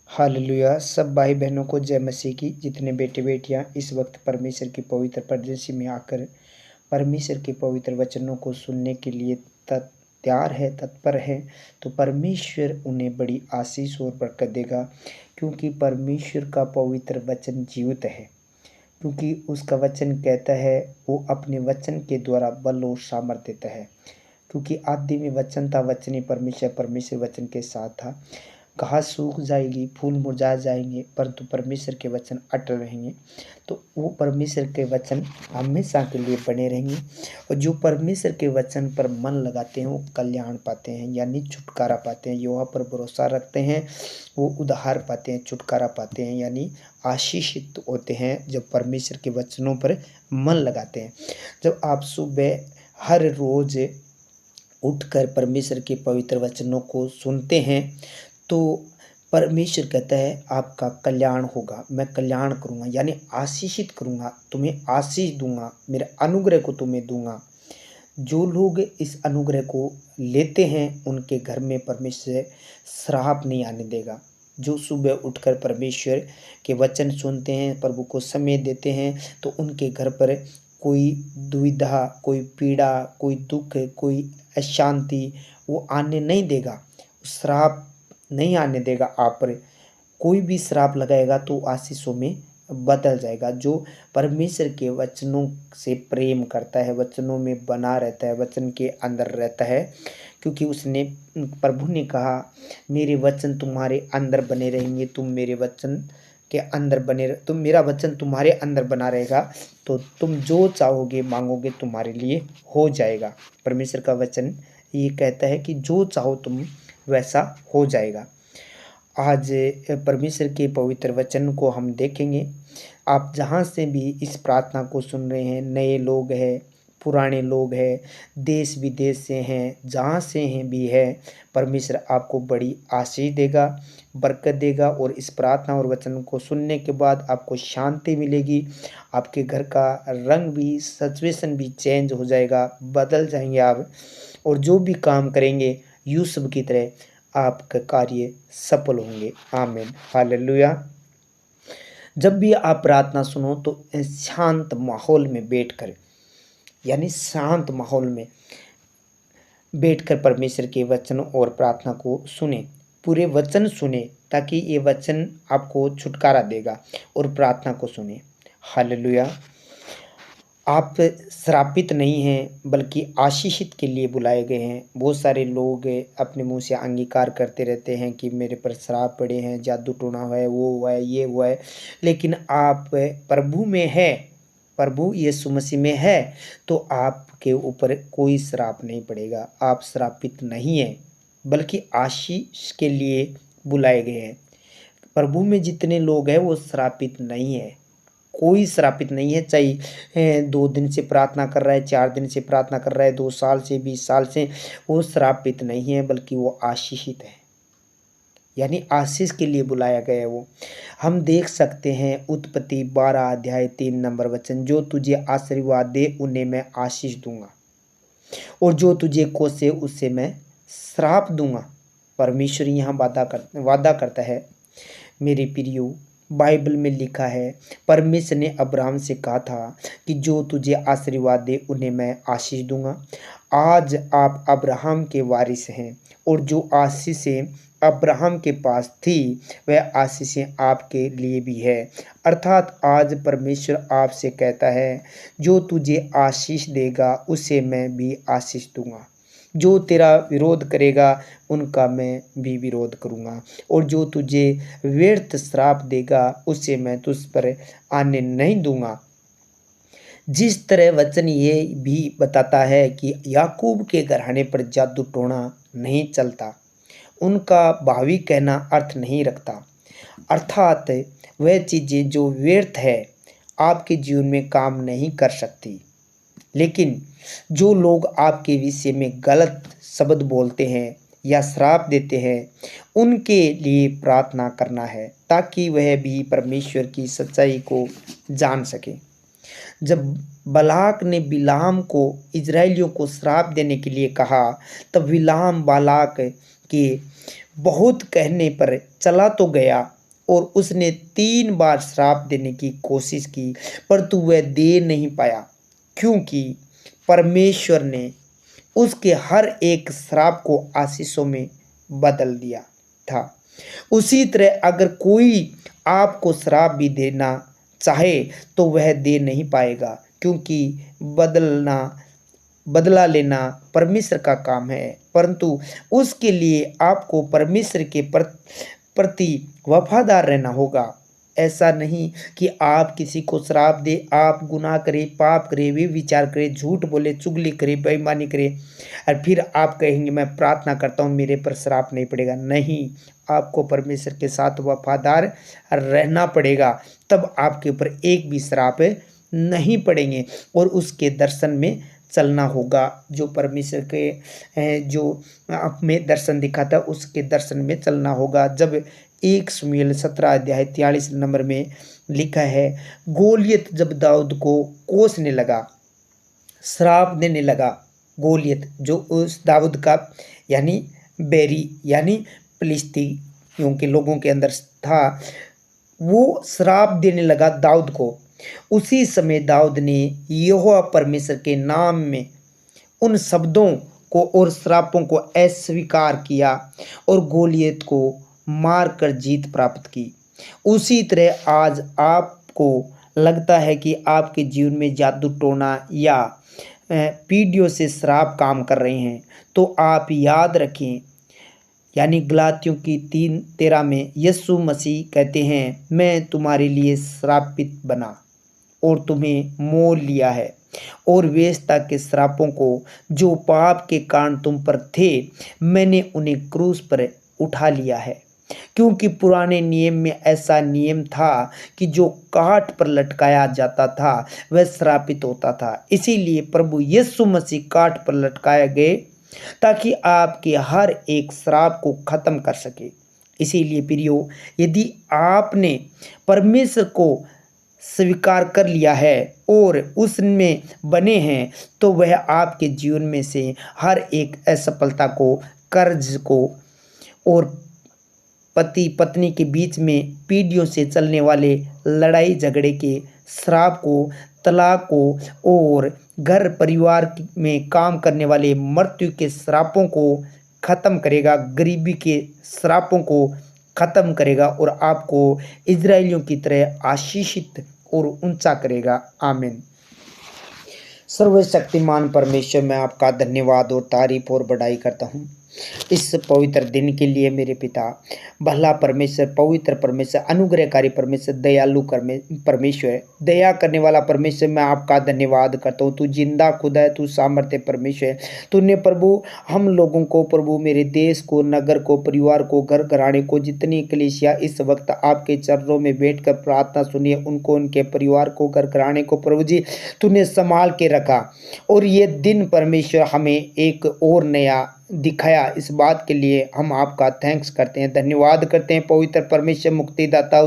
Hallelujah. सब भाई बहनों को जय मसीह की। जितने बेटे बेटियां इस वक्त परमेश्वर की पवित्र परदेशी में आकर परमेश्वर के पवित्र वचनों को सुनने के लिए तैयार है, तत्पर है, तो परमेश्वर उन्हें बड़ी आशीष और बरकत देगा, क्योंकि परमेश्वर का पवित्र वचन जीवित है। क्योंकि उसका वचन कहता है, वो अपने वचन के द्वारा बल और सामर्थ्य देता है। क्योंकि आदि में वचन था, वचन ही परमेश्वर, परमेश्वर वचन के साथ था। घास सूख जाएगी, फूल मुरझा जाएंगे, परंतु परमेश्वर के वचन अटल रहेंगे। तो वो परमेश्वर के वचन हमेशा के लिए बने रहेंगे। और जो परमेश्वर के वचन पर मन लगाते हैं वो कल्याण पाते हैं, यानी छुटकारा पाते हैं। यहोवा पर भरोसा रखते हैं वो उद्धार पाते हैं, छुटकारा पाते हैं, यानी आशीषित होते हैं जब परमेश्वर के वचनों पर मन लगाते हैं। जब आप सुबह हर रोज़ उठकर परमेश्वर के पवित्र वचनों को सुनते हैं तो परमेश्वर कहता है आपका कल्याण होगा, मैं कल्याण करूँगा, यानी आशीषित करूँगा, तुम्हें आशीष दूंगा, मेरे अनुग्रह को तुम्हें दूंगा। जो लोग इस अनुग्रह को लेते हैं उनके घर में परमेश्वर श्राप नहीं आने देगा। जो सुबह उठकर परमेश्वर के वचन सुनते हैं, प्रभु को समय देते हैं, तो उनके घर पर कोई दुविधा, कोई पीड़ा, कोई दुख, कोई अशांति वो आने नहीं देगा। श्राप नहीं आने देगा आप पर। कोई भी श्राप लगाएगा तो आशीषों में बदल जाएगा। जो परमेश्वर के वचनों से प्रेम करता है, वचनों में बना रहता है, वचन के अंदर रहता है, क्योंकि उसने प्रभु ने कहा मेरे वचन तुम्हारे अंदर बने रहेंगे, तुम मेरे वचन के अंदर तुम मेरा वचन तुम्हारे अंदर बना रहेगा, तो तुम जो चाहोगे मांगोगे तुम्हारे लिए हो जाएगा। परमेश्वर का वचन ये कहता है कि जो चाहो तुम वैसा हो जाएगा। आज परमेश्वर के पवित्र वचन को हम देखेंगे। आप जहाँ से भी इस प्रार्थना को सुन रहे हैं, नए लोग हैं, पुराने लोग हैं, देश विदेश से हैं, जहाँ से हैं भी है, परमेश्वर आपको बड़ी आशीष देगा, बरकत देगा। और इस प्रार्थना और वचन को सुनने के बाद आपको शांति मिलेगी। आपके घर का रंग भी, सिचुएशन भी चेंज हो जाएगा, बदल जाएंगे आप। और जो भी काम करेंगे यूसुफ की तरह आपका कार्य सफल होंगे। आमीन, हालेलुया। जब भी आप प्रार्थना सुनो तो शांत माहौल में बैठकर, यानी शांत माहौल में बैठकर परमेश्वर के वचन और प्रार्थना को सुने, पूरे वचन सुने, ताकि ये वचन आपको छुटकारा देगा। और प्रार्थना को सुने। हालेलुया। आप श्रापित नहीं हैं बल्कि आशीषित के लिए बुलाए गए हैं। बहुत सारे लोग अपने मुंह से अंगीकार करते रहते हैं कि मेरे पर श्राप पड़े हैं, जादू टोना हुआ है, वो हुआ है, ये हुआ है। लेकिन आप प्रभु में है, प्रभु यीशु मसीह में है, तो आपके ऊपर कोई श्राप नहीं पड़ेगा। आप श्रापित नहीं हैं बल्कि आशीष के लिए बुलाए गए हैं। प्रभु में जितने लोग हैं वो श्रापित नहीं है, कोई श्रापित नहीं है। चाहे 2 दिन से प्रार्थना कर रहा है, 4 दिन से प्रार्थना कर रहा है, 2 साल से, 20 साल से, वो श्रापित नहीं है बल्कि वो आशीषित है, यानी आशीष के लिए बुलाया गया है वो। हम देख सकते हैं उत्पत्ति 12 अध्याय 3 नंबर वचन, जो तुझे आशीर्वाद दे उन्हें मैं आशीष दूंगा, और जो तुझे कोसे उससे मैं श्राप दूंगा। परमेश्वर यहाँ वादा करता है। मेरे प्रियो, बाइबल में लिखा है, परमेश्वर ने अब्राहम से कहा था कि जो तुझे आशीर्वाद दे उन्हें मैं आशीष दूंगा। आज आप अब्राहम के वारिस हैं, और जो आशीषें अब्राहम के पास थी वह आशीषें आपके लिए भी है। अर्थात आज परमेश्वर आपसे कहता है, जो तुझे आशीष देगा उसे मैं भी आशीष दूंगा। जो तेरा विरोध करेगा उनका मैं भी विरोध करूँगा, और जो तुझे व्यर्थ श्राप देगा उसे मैं तुझ पर आने नहीं दूंगा। जिस तरह वचन ये भी बताता है कि याकूब के घराने पर जादू टोना नहीं चलता, उनका भावी कहना अर्थ नहीं रखता। अर्थात वह चीज़ें जो व्यर्थ है आपके जीवन में काम नहीं कर सकती। लेकिन जो लोग आपके विषय में गलत शब्द बोलते हैं या श्राप देते हैं, उनके लिए प्रार्थना करना है, ताकि वह भी परमेश्वर की सच्चाई को जान सके। जब बलाक ने बिलाम को इजराइलियों को श्राप देने के लिए कहा, तब बिलाम बालाक के बहुत कहने पर चला तो गया, और उसने 3 बार श्राप देने की कोशिश की, परंतु वह दे नहीं पाया, क्योंकि परमेश्वर ने उसके हर एक श्राप को आशीषों में बदल दिया था। उसी तरह अगर कोई आपको श्राप भी देना चाहे तो वह दे नहीं पाएगा, क्योंकि बदला लेना परमेश्वर का काम है, परंतु उसके लिए आपको परमेश्वर के प्रति वफादार रहना होगा। ऐसा नहीं कि आप किसी को श्राप दे, आप गुनाह करें, पाप करें, वे विचार करें, झूठ बोले, चुगली करें, बेईमानी करें और फिर आप कहेंगे मैं प्रार्थना करता हूँ मेरे पर श्राप नहीं पड़ेगा। नहीं, आपको परमेश्वर के साथ वफादार रहना पड़ेगा, तब आपके ऊपर एक भी श्राप नहीं पड़ेंगे और उसके दर्शन में चलना होगा। जो परमेश्वर के जो आप में दर्शन दिखाता उसके दर्शन में चलना होगा। जब 1 शमूएल 17 अध्याय 43 नंबर में लिखा है, गोलियत जब दाऊद को कोसने लगा, श्राप देने लगा, गोलियत जो उस दाऊद का यानी बैरी यानी फिलिस्तीनियों के लोगों के अंदर था, वो श्राप देने लगा दाऊद को। उसी समय दाऊद ने यहोवा परमेश्वर के नाम में उन शब्दों को और श्रापों को अस्वीकार किया और गोलियत को मारकर जीत प्राप्त की। उसी तरह आज आपको लगता है कि आपके जीवन में जादू टोना या पीढ़ियों से श्राप काम कर रहे हैं, तो आप याद रखें, यानी गलातियों की 3:13 में यीशु मसीह कहते हैं, मैं तुम्हारे लिए श्रापित बना और तुम्हें मोल लिया है और वेश्ता के श्रापों को जो पाप के कारण तुम पर थे, मैंने उन्हें क्रूस पर उठा लिया है। क्योंकि पुराने नियम में ऐसा नियम था कि जो काठ पर लटकाया जाता था वह श्रापित होता था, इसीलिए प्रभु यीशु मसीह काठ पर लटकाए गए ताकि आपके हर एक श्राप को खत्म कर सके। इसीलिए प्रियो, यदि आपने परमेश्वर को स्वीकार कर लिया है और उसमें बने हैं, तो वह आपके जीवन में से हर एक असफलता को, कर्ज को और पति पत्नी के बीच में पीढ़ियों से चलने वाले लड़ाई झगड़े के श्राप को, तलाक को और घर परिवार में काम करने वाले मृत्यु के श्रापों को खत्म करेगा, गरीबी के श्रापों को खत्म करेगा और आपको इजरायलियों की तरह आशीषित और ऊंचा करेगा। आमीन। सर्वशक्तिमान परमेश्वर, मैं आपका धन्यवाद और तारीफ और बड़ाई करता हूँ इस पवित्र दिन के लिए। मेरे पिता, भला परमेश्वर, पवित्र परमेश्वर, अनुग्रहकारी परमेश्वर, दयालु परमेश्वर, दया करने वाला परमेश्वर, मैं आपका धन्यवाद करता हूँ। तू जिंदा खुदा है, तू सामर्थ्य परमेश्वर। तूने प्रभु हम लोगों को, प्रभु मेरे देश को, नगर को, परिवार को, घर घराने को, जितनी कलीसिया इस वक्त आपके चरणों में बैठकर प्रार्थना सुनिए, उनको, उनके परिवार को, घर घराने को प्रभु जी तूने संभाल के रखा और ये दिन परमेश्वर हमें एक और नया दिखाया। इस बात के लिए हम आपका थैंक्स करते हैं, धन्यवाद करते हैं। पवित्र परमेश्वर, मुक्तिदाता,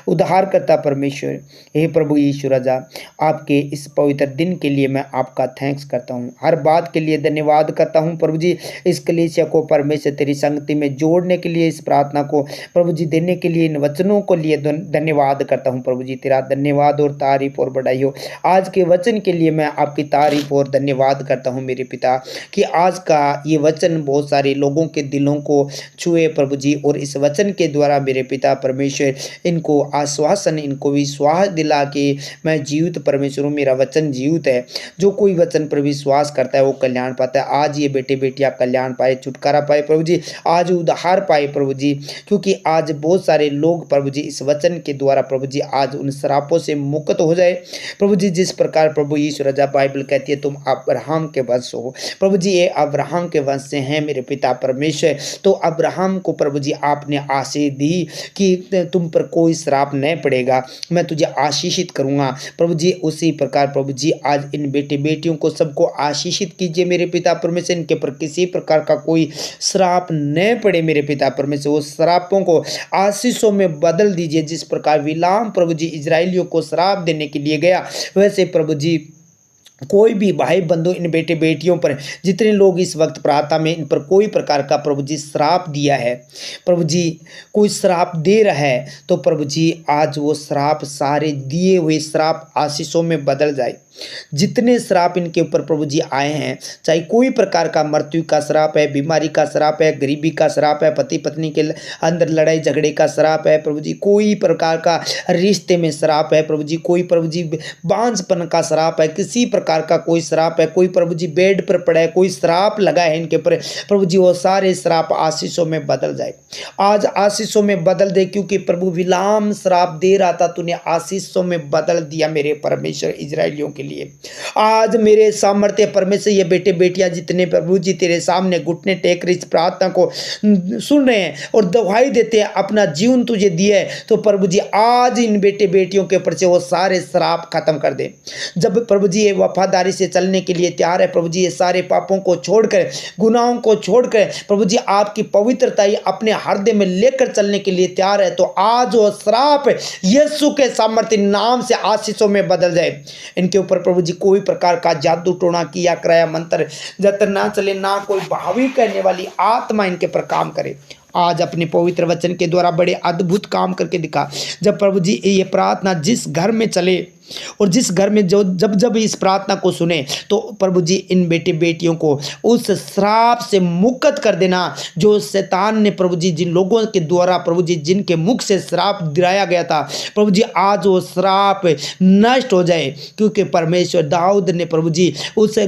उद्धारकर्ता परमेश्वर, हे प्रभु यीशु राजा, आपके इस पवित्र दिन के लिए मैं आपका थैंक्स करता हूँ, हर बात के लिए धन्यवाद करता हूँ। प्रभु जी, इस कलीसिया को परमेश्वर तेरी संगति में जोड़ने के लिए, इस प्रार्थना को प्रभु जी देने के लिए, इन वचनों को लिए धन्यवाद करता हूँ। प्रभु जी, तेरा धन्यवाद और तारीफ और बड़ाई हो। आज के वचन के लिए मैं आपकी तारीफ और धन्यवाद करता हूँ मेरे पिता, कि आज का ये वचन बहुत सारे लोगों के दिलों को छुए प्रभु जी, और इस वचन के द्वारा मेरे पिता परमेश्वर इनको आश्वासन, इनको विश्वास दिला कि मैं जीवित परमेश्वर हूँ, मेरा वचन जीवित है। जो कोई वचन पर विश्वास करता है वो कल्याण पाता है। आज ये बेटे बेटियां कल्याण पाए, छुटकारा पाए प्रभु जी, आज उद्धार पाए प्रभु जी, क्योंकि आज बहुत सारे लोग प्रभु जी इस वचन के द्वारा प्रभु जी आज उन श्रापों से मुक्त हो जाए प्रभु जी। जिस प्रकार प्रभु यीशु राजा बाइबल कहती है तुम अब्राहम के वंश हो प्रभु जी, ये अब्राहम के वंश से हैं मेरे पिता परमेश्वर। तो अब्राहम को प्रभु जी आपने आशीष दी कि तुम पर कोई श्राप नहीं पड़ेगा, मैं तुझे आशीषित करूंगा प्रभु जी। उसी प्रकार प्रभु जी आज इन बेटे बेटियों को सबको आशीषित कीजिए मेरे पिता परमेश्वर, इनके पर किसी प्रकार का कोई श्राप न पड़े मेरे पिता परमेश्वर। वो श्रापों को आशीषों में बदल दीजिए। जिस प्रकार बिलाम प्रभु जी इजराइलियों को श्राप देने के लिए गया, वैसे प्रभु जी कोई भी भाई बंधु इन बेटे बेटियों पर, जितने लोग इस वक्त प्रार्थना में इन पर कोई प्रकार का प्रभु जी श्राप दिया है, प्रभु जी कोई श्राप दे रहा है, तो प्रभु जी आज वो श्राप सारे दिए हुए श्राप आशीषों में बदल जाए। जितने श्राप इनके ऊपर प्रभु जी आए हैं, चाहे कोई प्रकार का मृत्यु का श्राप है, बीमारी का श्राप है, गरीबी का श्राप है, पति पत्नी के अंदर लड़ाई झगड़े का श्राप है, प्रभु जी कोई प्रकार का रिश्ते में श्राप है, प्रभु जी कोई प्रभु जी बांझपन का श्राप है, किसी प्रकार का कोई श्राप है, कोई प्रभु जी बेड पर पड़ा है, कोई श्राप लगा है इनके ऊपर, प्रभु जी वो सारे श्राप आशीषों में बदल जाए। आज आशीषों में बदल दे, क्योंकि प्रभु विलाम श्राप दे रहा था, तूने आशीषों में बदल दिया मेरे परमेश्वर इजराइलियों के लिए। आज मेरे सामर्थ्य परमेश्वर ये बेटे बेटियां जितने प्रभु जी तेरे सामने घुटने टेक इस प्रार्थना को सुन रहे हैं और दवाई देते हैं, अपना जीवन तुझे दिया है, तो प्रभु जी आज इन बेटे बेटियों के ऊपर से वो सारे श्राप खत्म कर दे। जब प्रभु जी ये वफादारी से चलने के लिए तैयार है, प्रभु जी ये सारे पापों को छोड़कर, गुनाहों को छोड़कर प्रभु जी आपकी पवित्रता अपने हृदय में लेकर चलने के लिए तैयार है, तो आज वो श्राप यीशु के सामर्थ्य नाम से आशीषों में बदल जाए। इनके ऊपर प्रभु जी कोई प्रकार का जादू टोना किया कराया मंत्र जत्र ना चले, ना कोई भावी करने वाली आत्मा इनके पर काम करे। आज अपने पवित्र वचन के द्वारा बड़े अद्भुत काम करके दिखा। जब प्रभु जी ये प्रार्थना जिस घर में चले और जिस घर में जो जब जब इस प्रार्थना को सुने, तो प्रभु जी इन बेटे बेटियों को उस श्राप से मुक्त कर देना जो शैतान ने प्रभु जी जिन लोगों के द्वारा प्रभु जी जिनके मुख से श्राप दिलाया गया था, प्रभु जी आज वो श्राप नष्ट हो जाए। क्योंकि परमेश्वर दाऊद ने प्रभु जी उस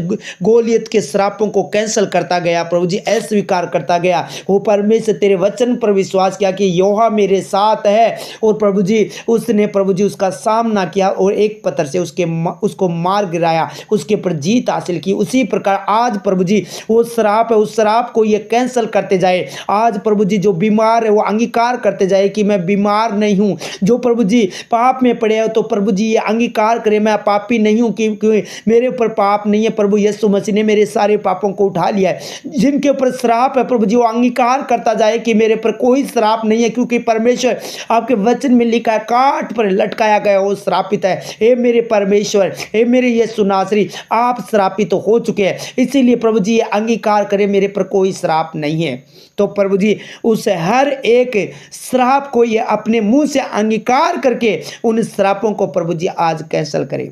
गोलियत के श्रापों को कैंसिल करता गया, प्रभु जी अस्वीकार करता गया। वो परमेश्वर तेरे वचन पर विश्वास किया कि यहोवा मेरे साथ है, और प्रभु जी उसने प्रभु जी उसका सामना किया और एक पत्थर से उसको मार गिराया, उसके ऊपर जीत हासिल की। उसी प्रकार आज प्रभु जी वो श्राप है, उस श्राप को ये कैंसिल करते जाए। आज प्रभु जी जो बीमार है वो अंगीकार करते जाए कि मैं बीमार नहीं हूँ। जो प्रभु जी पाप में पड़े हो, तो प्रभु जी ये अंगीकार करे मैं पापी नहीं हूँ, क्योंकि मेरे ऊपर पाप नहीं है। प्रभु यीशु मसीह ने मेरे सारे पापों को उठा लिया है। जिनके ऊपर श्राप है, प्रभु जी वो अंगीकार करता जाए कि मेरे पर कोई श्राप नहीं है, क्योंकि परमेश्वर आपके वचन में लिखा है काट पर लटकाया गया वो श्रापित है। हे मेरे परमेश्वर, हे मेरे यीशु नासरी, आप श्रापित तो हो चुके हैं, इसीलिए प्रभु जी ये अंगीकार करें मेरे पर कोई श्राप नहीं है। तो प्रभु जी उस हर एक श्राप को ये अपने मुंह से अंगीकार करके उन श्रापों को प्रभु जी आज कैंसिल करें।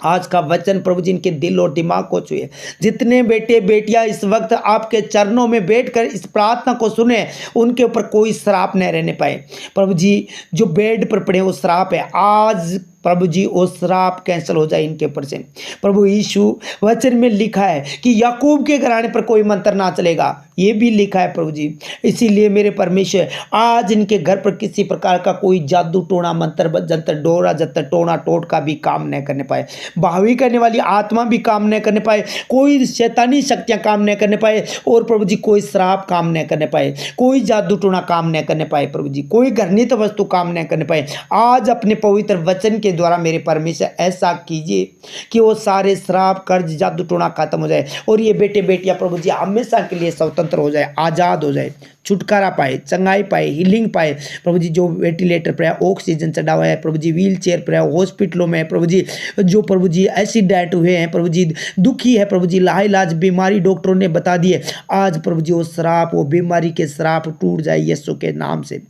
आज का वचन प्रभु जी इनके दिल और दिमाग को छुए। जितने बेटे बेटियां इस वक्त आपके चरणों में बैठकर इस प्रार्थना को सुने, उनके ऊपर कोई श्राप न रहने पाए। प्रभु जी जो बेड पर पड़े वो श्राप है, आज प्रभु जी वो श्राप कैंसिल हो जाए इनके ऊपर से। प्रभु यीशु वचन में लिखा है कि याकूब के घराने पर कोई मंत्र ना चलेगा, ये भी लिखा है प्रभु जी। इसीलिए मेरे परमेश्वर आज इनके घर पर किसी प्रकार का कोई जादू टोना मंत्र जंतर डोरा जंतर टोना टोटका भी काम न करने पाए, भावी करने वाली आत्मा भी काम न करने पाए, कोई शैतानी शक्तियां काम न करने पाए, और प्रभु जी कोई श्राप काम न करने पाए, कोई जादू टोना काम न करने पाए, प्रभु जी कोई घृणित वस्तु काम न करने पाए। आज अपने पवित्र वचन के द्वारा मेरे परमेश्वर ऐसा कीजिए कि वो सारे श्राप कर्ज जादू टोना खत्म हो जाए, और ये बेटे बेटियां प्रभु जी हमेशा के लिए स्वतंत्र हो जाए, आज़ाद हो जाए, छुटकारा पाए, चंगाई पाए, हीलिंग पाए। प्रभु जी जो वेंटिलेटर पर है, ऑक्सीजन चढ़ा हुआ है, प्रभु जी व्हील चेयर पर है, हॉस्पिटलों में प्रभु जी जो प्रभु जी एक्सीडेंट हुए हैं, प्रभु जी दुखी है, प्रभु जी लाइलाज बीमारी डॉक्टरों ने बता दिए, आज प्रभु जी वो श्राप वो बीमारी के श्राप टूट जाए यीशु के नाम से,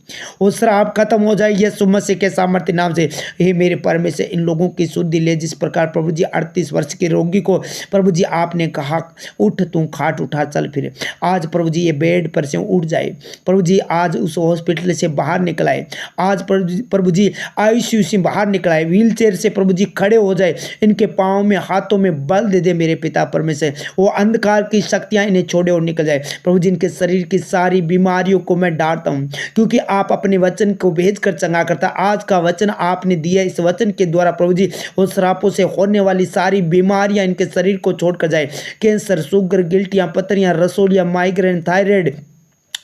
वो श्राप खत्म हो जाए यीशु मसीह के सामर्थ्य नाम से। हे मेरे परमेश्वर इन लोगों की शुद्धि ले, जिस प्रकार प्रभु जी 38 वर्ष के रोगी को प्रभु जी आपने कहा उठ तू खाट उठा चल फिर, आज प्रभु जी ये बेड पर से उठ जाए, प्रभु जी आज उस हॉस्पिटल से बाहर निकल आए, आज प्रभु जी आईसीयू से बाहर निकल आए, व्हील चेयर से प्रभु जी खड़े हो जाए, इनके पाँव में हाथों में बल दे दे मेरे पिता परमेश्वर, वो अंधकार की शक्तियां इन्हें छोड़े और निकल जाए। प्रभु जी इनके शरीर की सारी बीमारियों को मैं डांटता हूँ, क्योंकि आप अपने वचन को भेज कर चंगा करता। आज का वचन आपने दिया, इस वचन के द्वारा प्रभु जी उस श्रापों से होने वाली सारी बीमारियां इनके शरीर को छोड़कर जाए। कैंसर, शुगर, गिल्टियां, पथरियां, रसोलियां, माइग्रेन, थायराइड,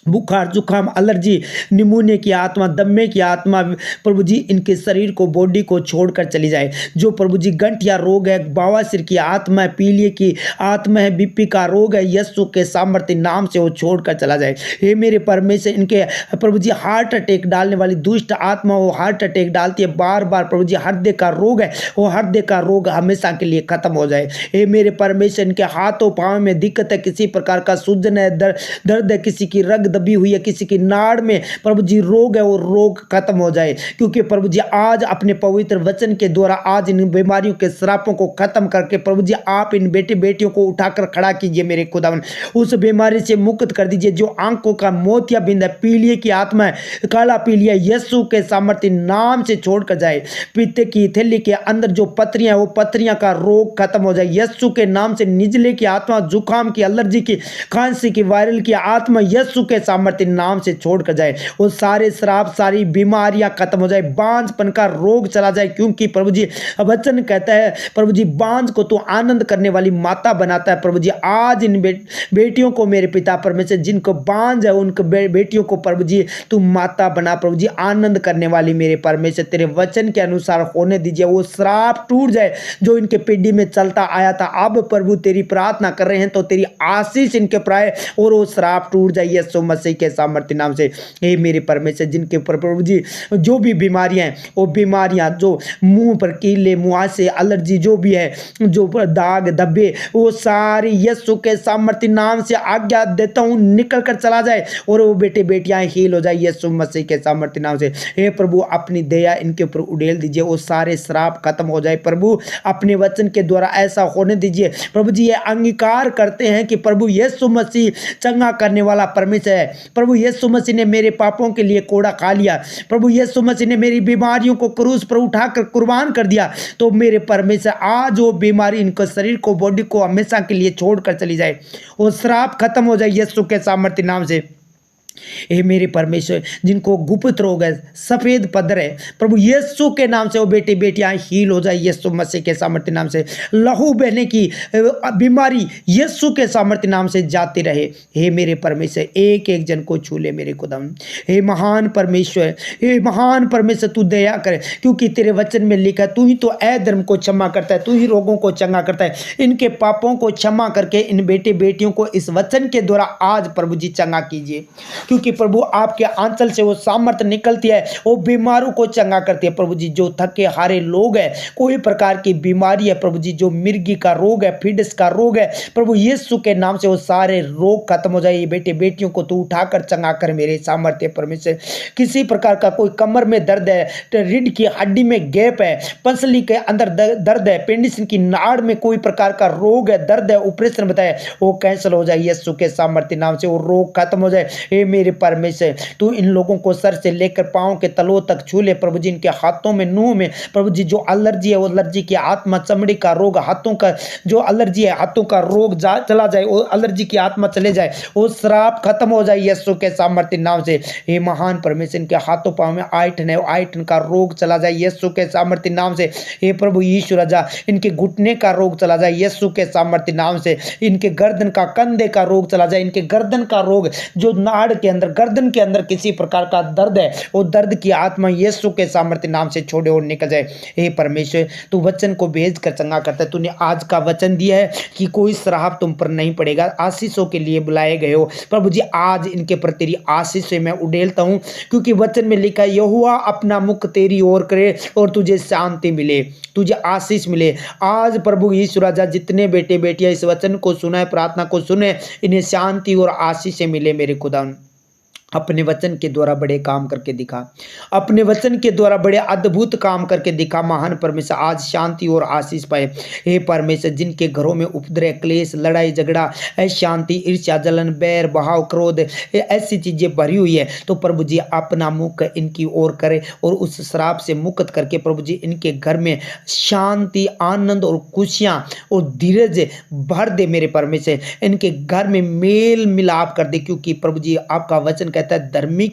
बुखार, जुकाम, एलर्जी, निमोनिया की आत्मा, दम्मे की आत्मा प्रभु जी इनके शरीर को, बॉडी को छोड़कर चली जाए। जो प्रभु जी गंठिया रोग है, बवासीर की आत्मा है, पीलिया की आत्मा है, बीपी का रोग है, यीशु के सामर्थ्य नाम से वो छोड़कर चला जाए। हे मेरे परमेश्वर, इनके प्रभु जी हार्ट अटैक डालने वाली दुष्ट आत्मा वो हार्ट अटैक डालती है बार बार, प्रभु जी हृदय का रोग है, वो हृदय का रोग हमेशा के लिए खत्म हो जाए। हे मेरे परमेश्वर, इनके हाथों पाँव में दिक्कत है, किसी प्रकार का सूजन है, दर्द है, किसी की रग दबी हुई है, किसी की नाड़ में प्रभु जी रोग है, वो रोग खत्म हो जाए। क्योंकि प्रभु जी आज अपने पवित्र वचन के द्वारा आज इन बीमारियों के श्रापों को खत्म करके प्रभु जी आप इन बेटे बेटियों को उठाकर खड़ा कीजिए मेरे खुदावन। उस बीमारी से मुक्त कर दीजिए जो आंखों का मोतियाबिंद है, पीलिया की आत्मा है, काला पीलिया, यीशु के सामर्थ्य नाम से छोड़कर जाए। पित्त की थैली के अंदर जो पथरियां, वो पथरियां का रोग खत्म हो जाए यीशु के नाम से। निजले की आत्मा, जुकाम की, एलर्जी की, खांसी की, वायरल की आत्मा यीशु के सामर्थ्य नाम से छोड़कर जाए। वो सारे श्राप, सारी बीमारियां खत्म हो जाए, बांझपन का रोग चला जाए। क्योंकि प्रभु जी वचन कहता है प्रभु जी बांझ को तो आनंद करने वाली माता बनाता है। प्रभु जी आज इन बेटियों को मेरे पिता परमेश्वर, जिनको बांझ है उनको बेटियों को प्रभु जी तू माता बना। प्रभु जी आनंद करने वाली मेरे परमेश्वर तेरे वचन के अनुसार होने दीजिए। वो श्राप टूट जाए जो इनके पीढ़ी में चलता आया था। अब प्रभु तेरी प्रार्थना कर रहे हैं तो तेरी आशीष इनके प्राय और वो श्राप टूट जाए यीशु मसीह के सामर्थ्य नाम से। हे मेरे परमेश्वर, जिनके ऊपर प्रभु जी जो भी बीमारियां हैं, वो बीमारियां जो मुंह पर कीले, मुहासे, एलर्जी जो भी है, जो दाग धब्बे, वो सारी यीशु के सामर्थ्य नाम से आज्ञा देता हूं निकल कर चला जाए और वो बेटे बेटियां हील हो जाए यीशु मसीह के सामर्थ्य नाम से। हे प्रभु अपनी दया इनके ऊपर उड़ेल दीजिए, वो सारे श्राप खत्म हो जाए। प्रभु अपने वचन के द्वारा ऐसा होने दीजिए। प्रभु जी ये अंगीकार करते हैं कि प्रभु यीशु मसीह चंगा करने वाला परमेश्वर है। प्रभु यीशु मसीह ने मेरे पापों के लिए कोड़ा खा लिया। प्रभु यीशु मसीह ने मेरी बीमारियों को क्रूस पर उठाकर कुर्बान कर दिया। तो मेरे परमेश्वर आज वो बीमारी इनको शरीर को, बॉडी को हमेशा के लिए छोड़कर चली जाए, वो श्राप खत्म हो जाए यीशु के सामर्थ्य नाम से। हे मेरे परमेश्वर, जिनको गुप्त रोग है, सफेद पदर है, प्रभु यीशु के नाम से वो बेटे बेटियां हील हो जाए यीशु मसीह के सामर्थ्य नाम से। लहू बहने की बीमारी यीशु के सामर्थ्य नाम से जाती रहे। हे मेरे परमेश्वर, एक एक जन को छू ले मेरे खुदावन। हे महान परमेश्वर, हे महान परमेश्वर, तू दया करे क्योंकि तेरे वचन में लिखा तू ही तो अधर्म को क्षमा करता है, तू ही रोगों को चंगा करता है। इनके पापों को क्षमा करके इन बेटे बेटियों को इस वचन के द्वारा आज प्रभु जी चंगा कीजिए। क्योंकि प्रभु आपके आंचल से वो सामर्थ्य निकलती है, वो बीमारों को चंगा करती है। प्रभु जी जो थके हारे लोग हैं, कोई प्रकार की बीमारी है प्रभु जी, जो मिर्गी का रोग है, फिडस का रोग है, प्रभु यीशु के नाम से वो सारे रोग खत्म हो जाए। बेटे बेटियों को तू उठाकर चंगा कर मेरे सामर्थ्य परमेश्वर। किसी प्रकार का कोई कमर में दर्द है, रीढ़ की हड्डी में गैप है, पसली के अंदर दर्द है, पेंडिसन की नाड़ में कोई प्रकार का रोग है, दर्द है, ऑपरेशन बताए, वो कैंसिल हो जाए यीशु के सामर्थ्य नाम से, वो रोग खत्म हो जाए। हे मेरे परमेश्वर, तू इन लोगों को सर से लेकर पांव के तलों तक छू ले प्रभु जी। इनके हाथों में, मुंह में प्रभु जी जो एलर्जी है, वो एलर्जी की आत्मा, चमड़ी का रोग, हाथों का जो एलर्जी है, हाथों का रोग चला जाए, वो एलर्जी की आत्मा चले जाए, वो श्राप खत्म हो जाए यीशु के सामर्थ्य नाम से। हे महान परमेश्वर, इनके हाथों पांव में आयठन है, आयठन का रोग चला जाए यीशु के सामर्थ्य नाम से। हे प्रभु यीशु राजा, इनके घुटने का रोग चला जाए यीशु के सामर्थ्य नाम से। इनके गर्दन का, कंधे का रोग चला जाए, इनके गर्दन का रोग जो नाड़ के अंदर, गर्दन के अंदर किसी प्रकार का दर्द है, वो दर्द की आत्मा यीशु के सामर्थ्य नाम से छोड़े और निकल जाए। हे परमेश्वर, तू वचन को भेज कर चंगा करता है। तूने आज का वचन दिया है कि कोई श्राप तुम पर नहीं पड़ेगा, आशीषों के लिए बुलाए गए हो प्रभु जी। आज इनके प्रति तेरी आशीष से मैं उड़ेलता हूं, क्योंकि वचन में लिखा है यहोवा अपना मुख तेरी ओर करे और तुझे शांति मिले, तुझे आशीष मिले। आज प्रभु यीशु राजा, जितने बेटे बेटियां इस वचन को सुना है, प्रार्थना को सुने, इन्हें शांति और आशीष से मिले मेरे खुदा। अपने वचन के द्वारा बड़े काम करके दिखा, अपने वचन के द्वारा बड़े अद्भुत काम करके दिखा महान परमेश्वर। आज शांति और आशीष पाए हे परमेश्वर। जिनके घरों में उपद्रव, क्लेश, लड़ाई झगड़ा, अशांति, ईर्ष्या, जलन, बैर, बहाव, क्रोध, ऐसी चीजें भरी हुई है, तो प्रभु जी अपना मुख इनकी ओर करे और उस श्राप से मुक्त करके प्रभु जी इनके घर में शांति, आनंद और खुशियां और धीरज भर दे मेरे परमेश्वर। इनके घर में मेल मिलाप कर दे, क्योंकि प्रभु जी आपका वचन कहता रहता है। धर्मी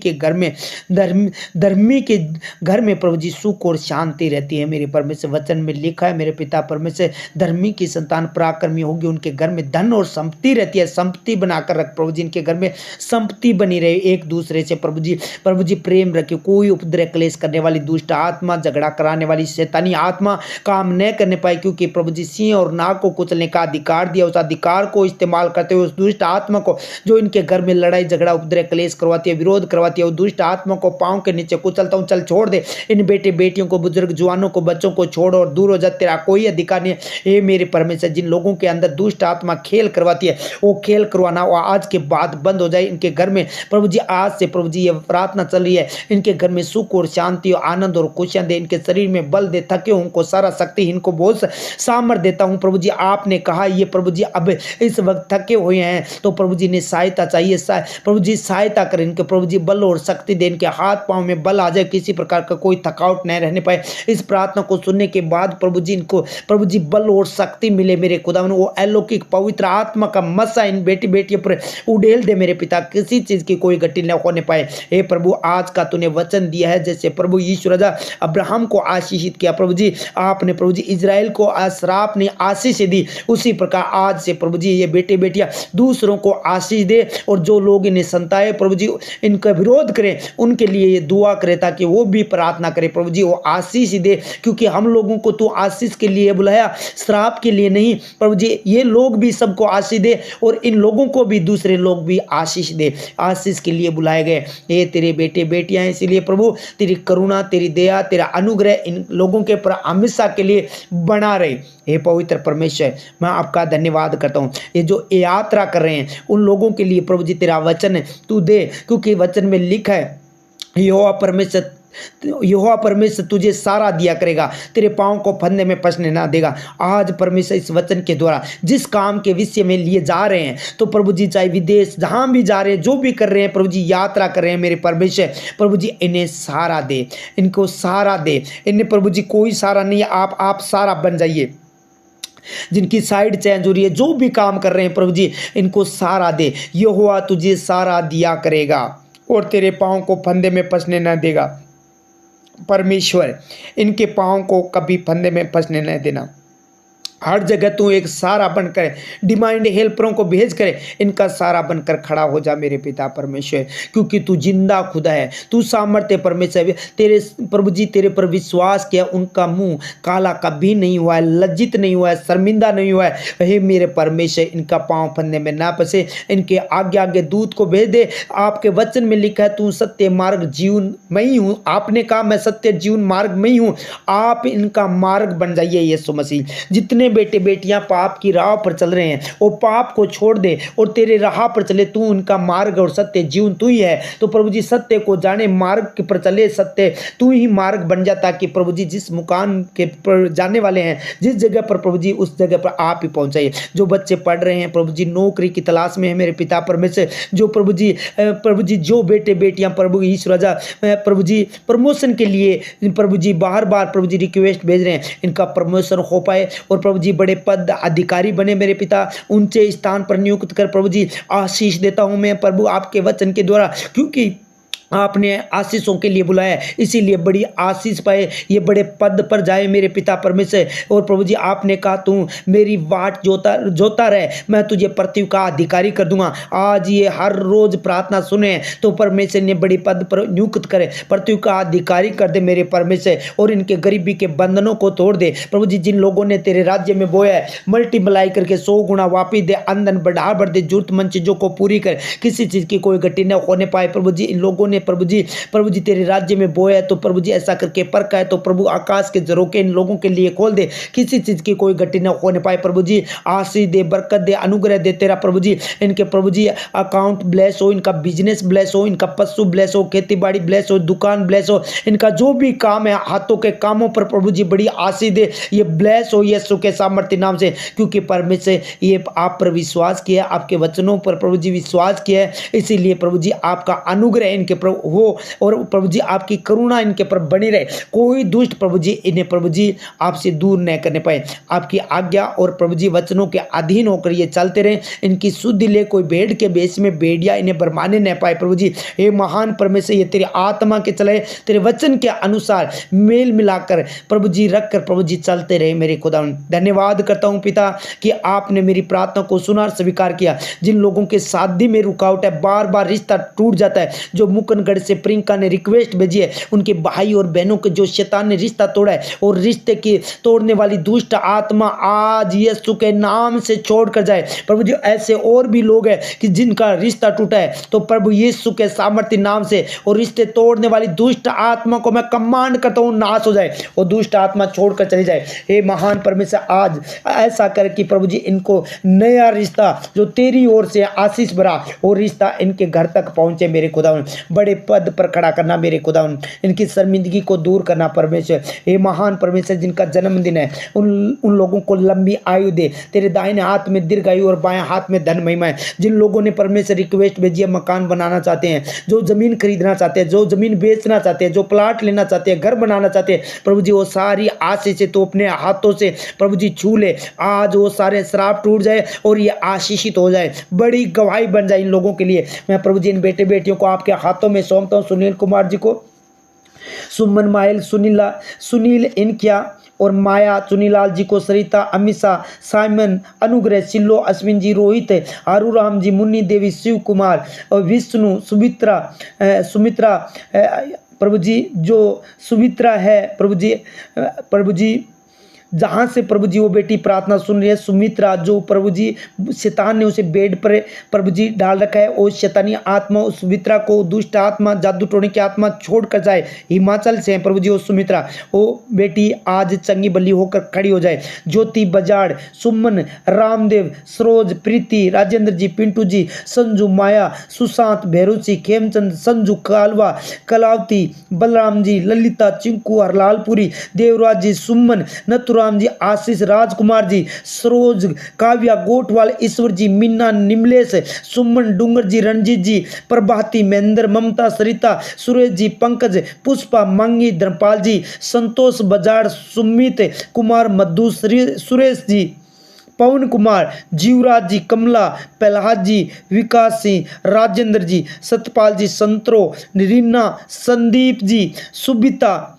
के घर में प्रभु जी सुख और शांति रहती है। मेरे परमेश्वर वचन में लिखा है मेरे पिता परमेश्वर, धर्मी की संतान पराक्रमी होगी, उनके घर में धन और संपत्ति रहती है। संपत्ति बनाकर रख प्रभु जी, इनके घर में संपत्ति बनी रहे, एक दूसरे से प्रभु जी प्रेम रखे। कोई उपद्रव क्लेश करने वाली दुष्ट आत्मा, झगड़ा कराने वाली शैतानी आत्मा काम न करने पाए, क्योंकि प्रभु जी सिंह और नाग को कुचलने का अधिकार दिया। उस अधिकार को इस्तेमाल करते हुए उस दुष्ट आत्मा को जो इनके घर में लड़ाई झगड़ा उपद्रव क्लेश करवाती है, विरोध करवाती है, उस दुष्ट आत्मा को पांव के नीचे कुचलता हूं। चल छोड़ दे इन बेटे बेटियों को, बुजुर्ग जवानों को, बच्चों को छोड़ और दूर हो जा, तेरा कोई अधिकार नहीं है। हे मेरे परमेश्वर, जिन लोगों के अंदर दुष्ट आत्मा खेल करवाती है, वो खेल करवाना वो आज के बाद बंद हो जाए। इनके घर में प्रभु जी आज से प्रभु जी ये प्रार्थना चल रही है, इनके घर में सुख और शांति और आनंद और खुशियां दे, इनके शरीर में बल दे, थके उनको सारा शक्ति, इनको बहुत सामर्थ्य देता हूं। प्रभु जी आपने कहा ये प्रभु जी अब इस वक्त थके हुए हैं तो प्रभु जी ने सहायता चाहिए, प्रभु जी सहायता करें, इनके प्रभु जी बल और शक्ति दे, इनके हाथ पांव में बल आ जाए, किसी प्रकार का कोई थकावट नहीं रहने पाए। इस प्रार्थना को सुनने के बाद प्रभु जी इनको प्रभु जी बल और शक्ति मिले मेरे खुदावन, वो अलौकिक पवित्र आत्मा का मसा इन बेटी बेटियों पर उड़ेल दे मेरे पिता, किसी चीज की कोई गति न होने पाए। हे प्रभु आज का तूने वचन दिया है, जैसे प्रभु यीशु राजा अब्राहम को आशीषित किया प्रभु जी, आपने प्रभु जी इजराइल को श्राप ने आशीष दी, उसी प्रकार आज से प्रभु जी ये बेटे बेटियां दूसरों को आशीष दे, और जो लोग इन्हें संताए प्रभु जी इनका विरोध करें उनके लिए ये दुआ करे ताकि वो भी प्रार्थना करे प्रभु जी वो आशीष दे, क्योंकि हम लोगों को तो आशीष के लिए बुलाया, श्राप के लिए नहीं। प्रभु जी ये लोग भी सबको आशीष दे और इन लोगों को भी दूसरे लोग भी आशीष दे, आशीष के लिए बुलाए गए ये तेरे बेटे बेटियां हैं। इसलिए प्रभु तेरी करुणा, तेरी दया, तेरा अनुग्रह इन लोगों के पर हमेशा के लिए बना रहे। हे पवित्र परमेश्वर मैं आपका धन्यवाद करता हूँ, ये जो यात्रा कर रहे हैं उन लोगों के लिए प्रभु जी तेरा वचन तू दे, क्योंकि वचन में लिखा है यहोवा परमेश्वर तुझे सारा दिया करेगा, तेरे पाँव को फंदे में फंसने ना देगा। आज परमेश्वर इस वचन के द्वारा जिस काम के विषय में लिए जा रहे हैं, तो प्रभु जी चाहे विदेश जहाँ भी जा रहे हैं, जो भी कर रहे हैं प्रभु जी, यात्रा कर रहे हैं मेरे परमेश्वर, प्रभु जी इन्हें सहारा दे, इनको सहारा दे, इन्हें प्रभु जी कोई सहारा नहीं है, आप सहारा बन जाइए। जिनकी साइड चेंज हो रही है, जो भी काम कर रहे हैं प्रभु जी इनको सहारा दे। यहोवा तुझे सहारा दिया करेगा और तेरे पाँव को फंदे में फंसने न देगा। परमेश्वर इनके पाँव को कभी फंदे में फंसने न देना, हर जगह तू एक सहारा बनकर डिमांड हेल्परों को भेज कर इनका सहारा बनकर खड़ा हो जा मेरे पिता परमेश्वर, क्योंकि तू जिंदा खुदा है, तू सामर्थ्य परमेश्वर। तेरे प्रभु जी तेरे पर विश्वास किया, उनका मुंह काला कभी नहीं हुआ है, लज्जित नहीं हुआ है, शर्मिंदा नहीं हुआ है। हे मेरे परमेश्वर इनका पाँव फंदे में ना फंसे, इनके आगे आगे दूत को भेज दे। आपके वचन में लिखा है तू सत्य मार्ग जीवन मैं ही हूँ, आपने कहा मैं सत्य जीवन मार्ग में ही हूँ, आप इनका मार्ग बन जाइए यीशु मसीह। जितने बेटे बेटियां पाप की राह पर चल रहे हैं वो पाप को छोड़ दे और तेरे राह पर चले, तू उनका मार्ग और सत्य जीवन तू ही है। तो प्रभु जी सत्य को जाने, मार्ग पर चले, सत्य तू ही मार्ग बन जा, ताकि प्रभु जी जिस मुकाम के पर जाने वाले हैं, जिस जगह पर प्रभु जी उस जगह पर आप ही पहुंचाइए। जो बच्चे पढ़ रहे हैं प्रभु जी नौकरी की तलाश में है मेरे पिता परमेश्वर, जो प्रभु जी जो बेटे बेटियां प्रभु ईश्वर राजा प्रभु जी प्रमोशन के लिए प्रभु जी बार बार प्रभु जी रिक्वेस्ट भेज रहे हैं, इनका प्रमोशन हो पाए और प्रभु जी बड़े पद अधिकारी बने मेरे पिता, ऊंचे स्थान पर नियुक्त कर प्रभु जी आशीष देता हूं मैं प्रभु आपके वचन के द्वारा, क्योंकि आपने आशीषों के लिए बुलाया, इसीलिए बड़ी आशीष पाए, ये बड़े पद पर जाए मेरे पिता परमेश्वर। और प्रभु जी आपने कहा तू मेरी वाट जोता रहे, मैं तुझे पृथ्वी का अधिकारी कर दूंगा। आज ये हर रोज प्रार्थना सुने तो परमेश्वर ने बड़ी पद पर नियुक्त करे, पृथ्वी का अधिकारी कर दे मेरे परमेश्वर, और इनके गरीबी के बंधनों को तोड़ दे प्रभु जी। जिन लोगों ने तेरे राज्य में बोया है मल्टीप्लाई करके 100 गुना वापिस दे, आमदन बढ़ा दे, जरूरतमंद चीजों को पूरी कर, किसी चीज की कोई घटी न होने पाए प्रभु जी। इन लोगों ने प्रभु जी तेरे राज्य में बोया है, तो प्रभु जी ऐसा करके परखा है, तो प्रभु आकाश के झरोखे इन लोगों के लिए खोल दे, किसी चीज की कोई घटी न होने पाए प्रभु जी। आशीष दे, बरकत दे, अनुग्रह दे तेरा प्रभु जी। इनके प्रभु जी अकाउंट ब्लेस हो, इनका बिजनेस ब्लेस हो, इनका पशु ब्लेस हो, खेती बाड़ी ब्लेस हो, दुकान ब्लेस हो, इनका जो भी काम है हाथों के कामों पर प्रभु जी बड़ी आशीष दे, ये ब्लेस हो यीशु के सामर्थ्य नाम से, क्योंकि परमेश्वर ये आप पर विश्वास किया, आपके वचनों पर प्रभु जी विश्वास किया है, इसीलिए प्रभु जी आपका अनुग्रह इनके प्रभु हो और प्रभु जी आपकी करुणा इनके पर बनी रहे। कोई दुष्ट प्रभु जी इन्हें प्रभु जी आपसे दूर न करने पाए। आपकी आज्ञा और प्रभु जी वचनों के अधीन होकर ये चलते रहे। इनकी शुद्धि ले कोई भेड़ के बेच में भेड़िया इन्हें भरमाने न पाए। प्रभु जी हे महान परमेश्वर, ये तेरी आत्मा के चले, तेरे वचन के अनुसार मेल मिलाकर प्रभु जी रखकर प्रभु जी चलते रहे। मेरे खुदा धन्यवाद करता हूँ पिता कि आपने मेरी प्रार्थना को सुना और स्वीकार किया। जिन लोगों के शादी में रुकावट है, बार बार रिश्ता टूट जाता है, जो मुकनगढ़ से प्रियंका ने रिक्वेस्ट भेजी है, उनके भाई और बहनों के जो शैतान ने रिश्ता तोड़ा है और रिश्ते की तोड़ने वाली दुष्ट आत्मा आज यीशु के नाम से छोड़कर जाए। प्रभु जी ऐसे और भी लोग हैं कि जिनका रिश्ता टूटा है, तो प्रभु यीशु के सामर्थ्य नाम से और रिश्ते तोड़ने वाली दुष्ट आत्मा को मैं कमांड करता हूँ, नाश हो जाए और दुष्ट आत्मा छोड़कर चली जाए। हे महान परमेश्वर, आज ऐसा कर कि प्रभु जी इनको नया रिश्ता जो तेरी ओर से आशीष भरा और रिश्ता इनके घर तक पहुंचे। मेरे खुदा बड़े पद पर खड़ा करना, मेरे खुदा इनकी शर्मिंदगी को दूर करना परमेश्वर। हे महान परमेश्वर, जिनका जन्मदिन है उन लोगों को लंबी आयु दे। तेरे दाहिने हाथ में दीर्घायु और बाएं हाथ में धन महिमा है। जिन लोगों ने परमेश्वर रिक्वेस्ट भेजी है, मकान बनाना चाहते हैं, जो जमीन खरीदना चाहते हैं, जो जमीन बेचना चाहते हैं, जो प्लाट लेना चाहते हैं, घर बनाना चाहते हैं, प्रभु जी वो सारी आशीष से तो अपने हाथों से प्रभु जी छू ले। आज वो सारे श्राप टूट जाए और ये आशीषित हो जाए, बड़ी गवाही बन जाए इन लोगों के लिए। मैं प्रभु जी इन बेटे बेटियों को आपके हाथों में सौंपता हूँ। सुनील कुमार जी को, सुमन माइल, सुनील इनकिया और माया, चुनीलाल जी को, सरिता, अमीषा, साइमन, अनुग्रह, सिल्लो, अश्विन जी, रोहित, आरूराम जी, मुन्नी देवी, शिव कुमार और विष्णु, सुमित्रा प्रभु जी जो सुमित्रा है प्रभु जी जहाँ से प्रभु जी वो बेटी प्रार्थना सुन रही है, सुमित्रा, जो प्रभु जी शैतान ने उसे बेड पर प्रभु जी डाल रखा है, वो शैतानी आत्मा उस सुमित्रा को, दुष्ट आत्मा, जादू टोने की आत्मा छोड़ कर जाए। हिमाचल से है प्रभु जी वो सुमित्रा, वो बेटी आज चंगी बल्ली होकर खड़ी हो जाए। ज्योति बजाड़, सुमन, रामदेव, सरोज, प्रीति, राजेंद्र जी, पिंटू जी, संजू, माया, सुशांत, भैरूसी, खेमचंद, संजू, कालवा, कलावती, बलराम जी, ललिता, चिंकू, हरलालपुरी, देवराज जी, सुमन, नथुराम जी, आशीष, राजकुमार जी, सरोज, काव्या, गोटवाल, ईश्वर जी, मीना, निमलेश, सुमन, डूंगर जी, रणजीत जी, प्रभाती, महेंद्र, ममता, सरिता, सुरेश जी, पंकज, पुष्पा, मंगी, धर्मपाल जी, संतोष, बजाड़, सुमित कुमार, मधु, सुरेश जी, पवन कुमार, जीवराज जी, कमला, प्रहलाद जी, विकास सिंह, राजेंद्र जी, सतपाल जी, संतरो, रीना, संदीप जी, सुबिता,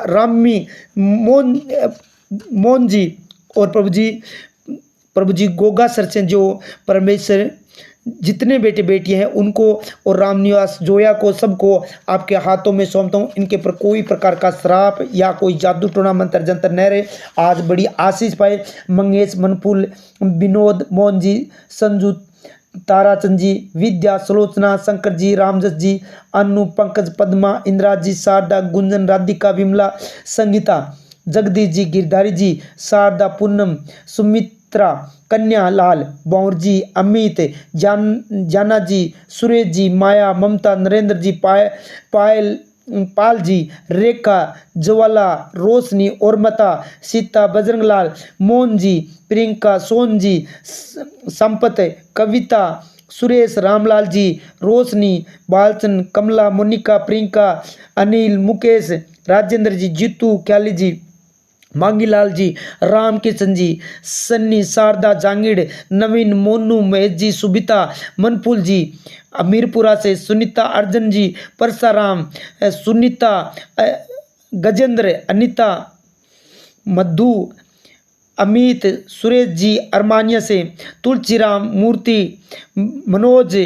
रामी, मोहन जी और प्रभु जी गोगा सर से जो परमेश्वर जितने बेटे बेटियां हैं उनको और रामनिवास जोया को, सबको आपके हाथों में सौंपता हूँ। इनके पर कोई प्रकार का श्राप या कोई जादू टोना मंत्र जंतर न रहे। आज बड़ी आशीष पाए। मंगेश, मनफुल, विनोद, मोहन जी, संजू, ताराचंद जी, विद्या, सुलोचना, शंकर जी, रामजस जी, अनु, पंकज, पद्मा, इंदिरा जी, शारदा, गुंजन, राधिका, विमला, संगीता, जगदीश जी, गिरधारी जी, शारदा, पूनम, सुमित्रा, कन्या, लाल, बौर जी, अमित, जाना जी, सुरेश जी, माया, ममता, नरेंद्र जी, पाल जी, रेखा, ज्वाला, रोशनी, औरमता, सीता, बजरंगलाल, मोहन जी, प्रियंका, सोन जी, संपत, कविता, सुरेश, रामलाल जी, रोशनी, बालचंद, कमला, मोनिका, प्रियंका, अनिल, मुकेश, राजेंद्र जी, जीतू, ख्याली जी, मांगीलाल जी, राम किशन जी, सन्नी, शारदा, जांगिड़, नवीन, मोनू, महेश जी, सुबिता, मनफुल जी, अमीरपुरा से, सुनीता, अर्जन जी, परसाराम, सुनीता, गजेंद्र, अनिता, मधु, अमित, सुरेश जी, अरमानिया से, तुलसीराम, मूर्ति, मनोज,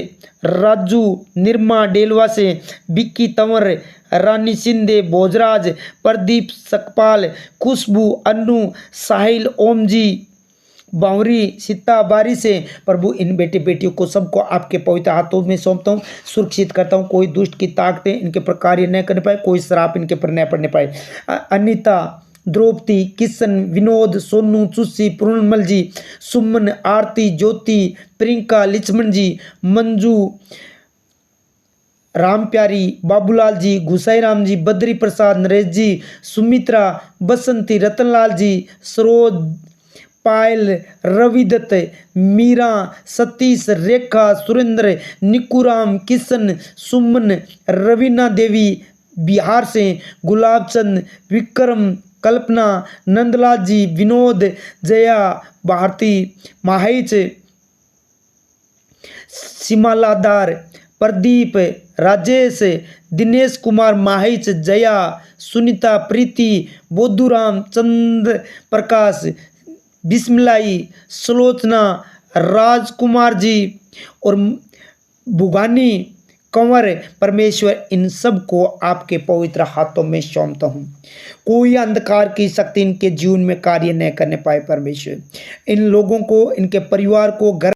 राजू, निर्मा, डेलवा से, बिक्की, तंवर, रानी सिंधे, भोजराज, प्रदीप, सकपाल, खुशबू, अन्नू, साहिल, ओम जी, बावरी, सीता, बारी से प्रभु इन बेटे बेटियों को सबको आपके पवित्र हाथों में सौंपता हूँ, सुरक्षित करता हूँ। कोई दुष्ट की ताकतें इनके पर कार्य न कर पाए, कोई श्राप इनके पर न पड़ने पाए। अनिता, द्रौपदी, किशन, विनोद, सोनू, चुस्सी, पूर्णमल जी, सुमन, आरती, ज्योति, प्रियंका, लक्ष्मण जी, मंजू, राम प्यारी, बाबूलाल जी, गुसाई राम जी, बद्री प्रसाद, नरेश जी, सुमित्रा, बसंती, रतनलाल जी, सरोज, पायल, रविदत्त, मीरा, सतीश, रेखा, सुरेंद्र, निकुराम, किशन, सुमन, रवीना देवी बिहार से, गुलाब चंद, विक्रम, कल्पना, नंदलाल जी, विनोद, जया, भारती, माहिच, सिमालादार, प्रदीप, राजेश, दिनेश कुमार माहिच, जया, सुनीता, प्रीति, बोधुराम, चंद्र प्रकाश, बिस्मिलाई, सुलोचना, राजकुमार जी और बुगानी, कंवर, परमेश्वर इन सब को आपके पवित्र हाथों में सौंपता हूँ। कोई अंधकार की शक्ति इनके जीवन में कार्य न करने पाए परमेश्वर। इन लोगों को, इनके परिवार को, घर